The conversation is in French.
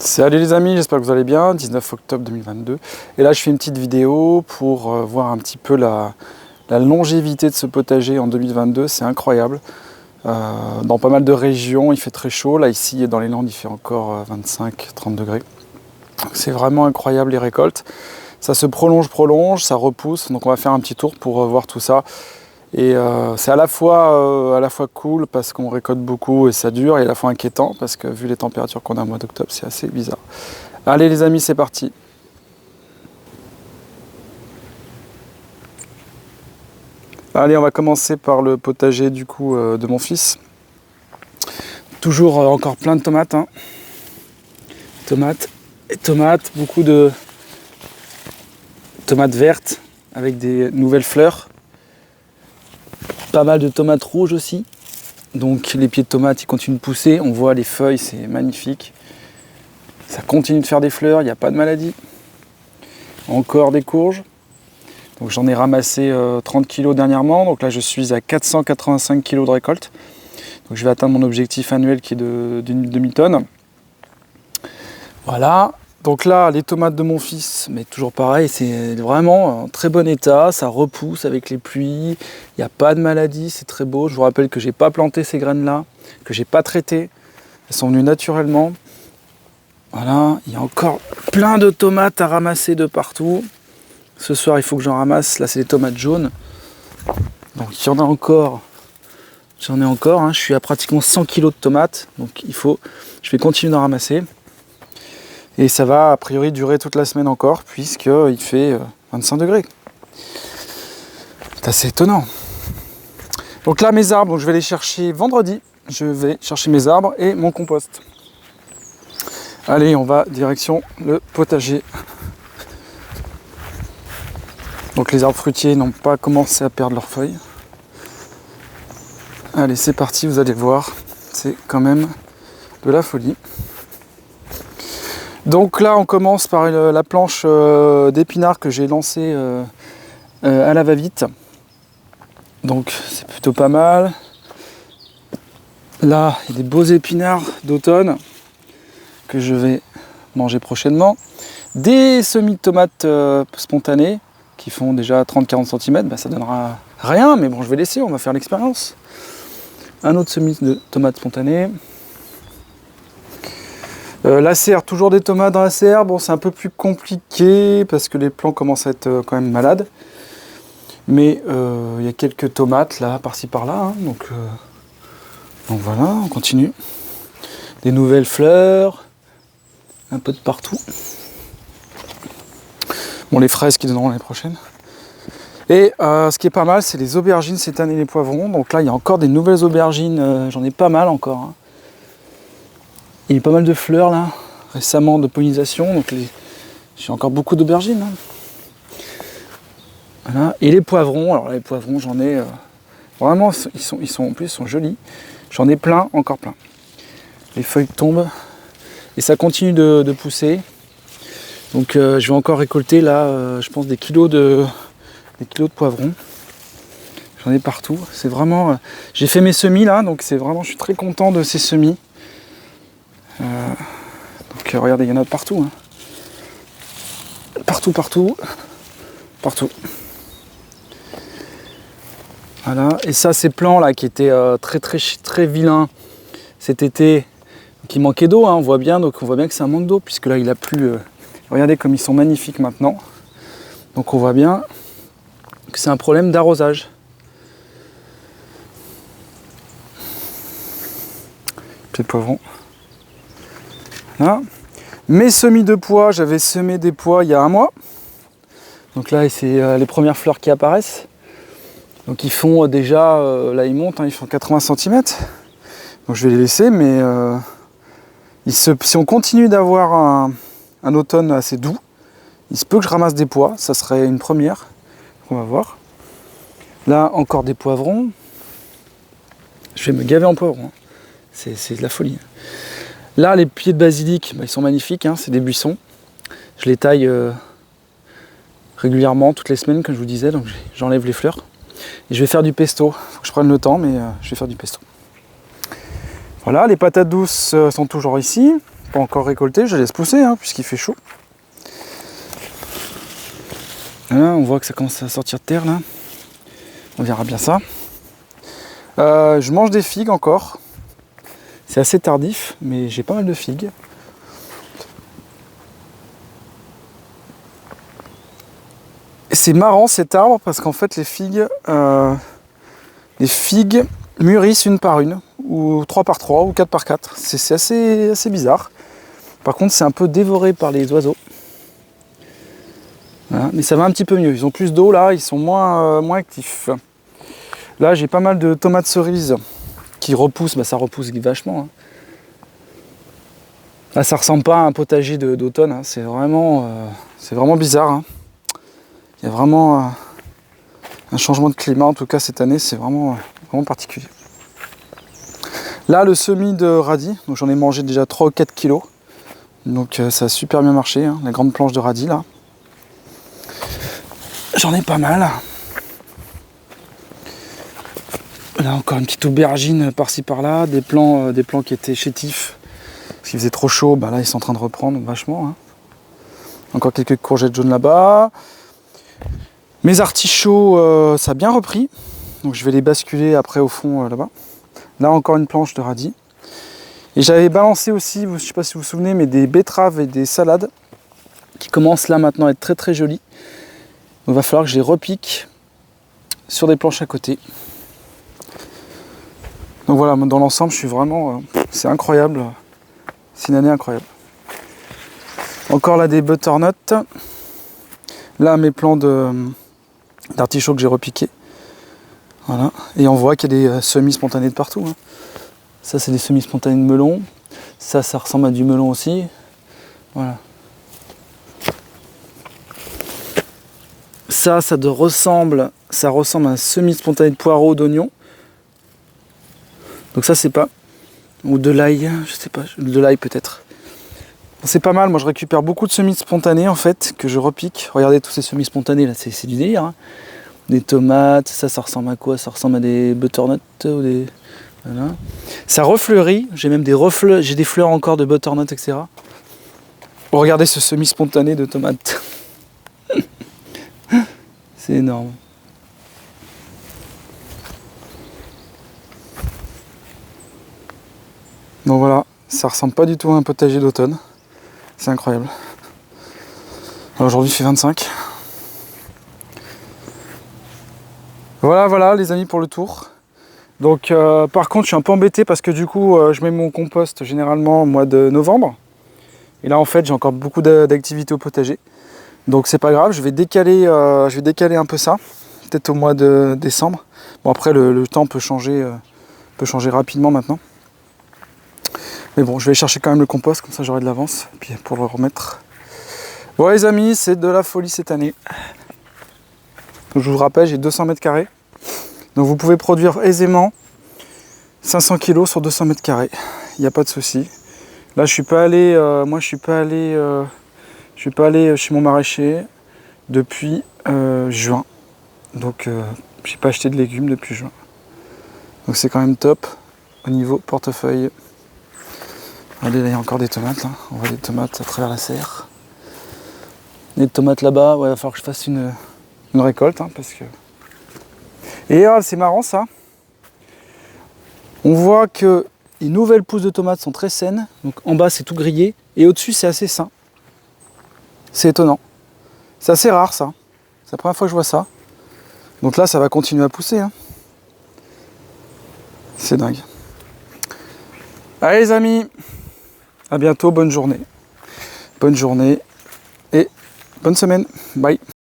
Salut les amis, j'espère que vous allez bien, 19 octobre 2022. Et là je fais une petite vidéo pour voir un petit peu la longévité de ce potager en 2022, c'est incroyable. Dans pas mal de régions il fait très chaud, là ici dans les Landes il fait encore 25-30 degrés. C'est vraiment incroyable les récoltes. Ça se prolonge, ça repousse, donc on va faire un petit tour pour voir tout ça. Et c'est à la fois cool parce qu'on récolte beaucoup et ça dure, et à la fois inquiétant parce que vu les températures qu'on a au mois d'octobre, c'est assez bizarre. Allez les amis, c'est parti. Allez, on va commencer par le potager du coup de mon fils. Toujours encore plein de tomates, hein. Tomates et tomates, beaucoup de tomates vertes avec des nouvelles fleurs. Pas mal de tomates rouges aussi, donc les pieds de tomates ils continuent de pousser, on voit les feuilles, c'est magnifique, ça continue de faire des fleurs, il n'y a pas de maladie. Encore des courges, donc j'en ai ramassé 30 kg dernièrement, donc là je suis à 485 kg de récolte, donc je vais atteindre mon objectif annuel qui est d'une demi-tonne. Voilà. Donc là, les tomates de mon fils, mais toujours pareil, c'est vraiment en très bon état, ça repousse avec les pluies, il n'y a pas de maladie, c'est très beau. Je vous rappelle que je n'ai pas planté ces graines-là, que je n'ai pas traité, elles sont venues naturellement. Voilà, il y a encore plein de tomates à ramasser de partout. Ce soir, il faut que j'en ramasse, là c'est des tomates jaunes. Donc il y en a encore, j'en ai encore, hein. Je suis à pratiquement 100 kg de tomates, donc je vais continuer d'en ramasser. Et ça va a priori durer toute la semaine encore, puisqu'il fait 25 degrés. C'est assez étonnant. Donc là, mes arbres, je vais les chercher vendredi. Je vais chercher mes arbres et mon compost. Allez, on va direction le potager. Donc les arbres fruitiers n'ont pas commencé à perdre leurs feuilles. Allez, c'est parti, vous allez voir. C'est quand même de la folie. Donc là on commence par la planche d'épinards que j'ai lancée à la va-vite. Donc c'est plutôt pas mal. Là il y a des beaux épinards d'automne que je vais manger prochainement. Des semis de tomates spontanées qui font déjà 30-40 cm, ça donnera rien, mais bon je vais laisser, on va faire l'expérience. Un autre semis de tomates spontanées. La serre, toujours des tomates dans la serre. Bon, c'est un peu plus compliqué parce que les plants commencent à être quand même malades. Mais il y a quelques tomates là, par-ci par-là. Hein, donc voilà, on continue. Des nouvelles fleurs. Un peu de partout. Bon, les fraises qui donneront l'année prochaine. Et ce qui est pas mal, c'est les aubergines cette année, les poivrons. Donc là, il y a encore des nouvelles aubergines. J'en ai pas mal encore. Hein. Il y a pas mal de fleurs là, récemment de pollinisation, donc j'ai encore beaucoup d'aubergines. Hein. Voilà. Et les poivrons, alors les poivrons j'en ai vraiment, ils sont en plus ils sont jolis. J'en ai plein, encore plein. Les feuilles tombent et ça continue de pousser. Donc je vais encore récolter là, je pense des kilos de poivrons. J'en ai partout. C'est vraiment. J'ai fait mes semis là, donc c'est vraiment, je suis très content de ces semis. Donc regardez, il y en a partout, hein. Partout. Voilà, et ça, ces plants là qui étaient très vilains cet été, qui manquaient d'eau, hein, on voit bien que c'est un manque d'eau, puisque là il a plu. Regardez comme ils sont magnifiques maintenant. Donc on voit bien que c'est un problème d'arrosage. Pieds de poivron. Là. Mes semis de pois, j'avais semé des pois il y a un mois. Donc là, c'est les premières fleurs qui apparaissent. Donc ils font déjà, là ils montent, hein, ils font 80 cm. Donc je vais les laisser, mais si on continue d'avoir un automne assez doux, il se peut que je ramasse des pois, ça serait une première. On va voir. Là, encore des poivrons. Je vais me gaver en poivrons. Hein. C'est de la folie. Là, les pieds de basilic, ils sont magnifiques, hein, c'est des buissons. Je les taille régulièrement, toutes les semaines, comme je vous disais, donc j'enlève les fleurs. Et je vais faire du pesto. Faut que je prenne le temps, mais je vais faire du pesto. Voilà, les patates douces sont toujours ici. pas encore récolté, je laisse pousser hein, puisqu'il fait chaud. Là, on voit que ça commence à sortir de terre là. On verra bien ça. Je mange des figues encore. C'est assez tardif, mais j'ai pas mal de figues. Et c'est marrant cet arbre parce qu'en fait les figues mûrissent une par une, ou 3 par 3, ou 4 par 4. C'est assez bizarre. Par contre, c'est un peu dévoré par les oiseaux. Voilà. Mais ça va un petit peu mieux. Ils ont plus d'eau là, ils sont moins actifs. Là, j'ai pas mal de tomates cerises qui repoussent. Bah, ça repousse vachement. Hein. Là, ça ressemble pas à un potager d'automne. Hein. C'est vraiment bizarre. Hein. Il y a vraiment un changement de climat. En tout cas, cette année, c'est vraiment particulier. Là, le semis de radis. Donc, j'en ai mangé déjà 3 ou 4 kilos. Donc, ça a super bien marché. Hein. La grande planche de radis, là. J'en ai pas mal. Là encore une petite aubergine par-ci par-là, des plants qui étaient chétifs parce qu'il faisait trop chaud, bah là ils sont en train de reprendre vachement. Hein. Encore quelques courgettes jaunes là-bas. Mes artichauts, ça a bien repris, donc je vais les basculer après au fond là-bas. Là encore une planche de radis. Et j'avais balancé aussi, je ne sais pas si vous vous souvenez, mais des betteraves et des salades qui commencent là maintenant à être très très jolies. Donc il va falloir que je les repique sur des planches à côté. Donc voilà, dans l'ensemble, je suis vraiment... c'est incroyable. C'est une année incroyable. Encore là, des butternuts. Là, mes plants d'artichauts que j'ai repiqués. Voilà. Et on voit qu'il y a des semis spontanés de partout. Hein. Ça, c'est des semis spontanés de melon. Ça ressemble à du melon aussi. Voilà. Ça ressemble à un semis spontané de poireaux, d'oignons. Donc ça c'est pas, ou de l'ail, je sais pas, de l'ail peut-être. C'est pas mal, moi je récupère beaucoup de semis spontanés en fait, que je repique. Regardez tous ces semis spontanés là, c'est du délire. Hein. Des tomates, ça ressemble à quoi? Ça ressemble à des butternuts ou des... Voilà. Ça refleurit, j'ai même j'ai des fleurs encore de butternut, etc. Regardez ce semis spontané de tomates. C'est énorme. Donc voilà, ça ressemble pas du tout à un potager d'automne. C'est incroyable. Alors aujourd'hui il fait 25. Voilà les amis pour le tour. Donc par contre je suis un peu embêté parce que du coup je mets mon compost généralement au mois de novembre. Et là en fait j'ai encore beaucoup d'activités au potager. Donc c'est pas grave, je vais décaler un peu ça. Peut-être au mois de décembre. Bon après le temps peut changer rapidement maintenant. Mais bon, je vais chercher quand même le compost, comme ça j'aurai de l'avance, puis pour le remettre. Bon les amis, c'est de la folie cette année. Donc, je vous rappelle, j'ai 200 mètres carrés. Donc vous pouvez produire aisément 500 kg sur 200 mètres carrés. Il n'y a pas de souci. Là, je suis pas allé chez mon maraîcher depuis juin. Donc j'ai pas acheté de légumes depuis juin. Donc c'est quand même top au niveau portefeuille. Allez, là il y a encore des tomates, là. On voit des tomates à travers la serre. Des tomates là-bas, ouais, il va falloir que je fasse une récolte, hein, parce que... Et c'est marrant ça. On voit que les nouvelles pousses de tomates sont très saines. Donc en bas c'est tout grillé, et au-dessus c'est assez sain. C'est étonnant. C'est assez rare ça. C'est la première fois que je vois ça. Donc là ça va continuer à pousser. Hein. C'est dingue. Allez les amis, à bientôt, bonne journée. Bonne journée et bonne semaine. Bye.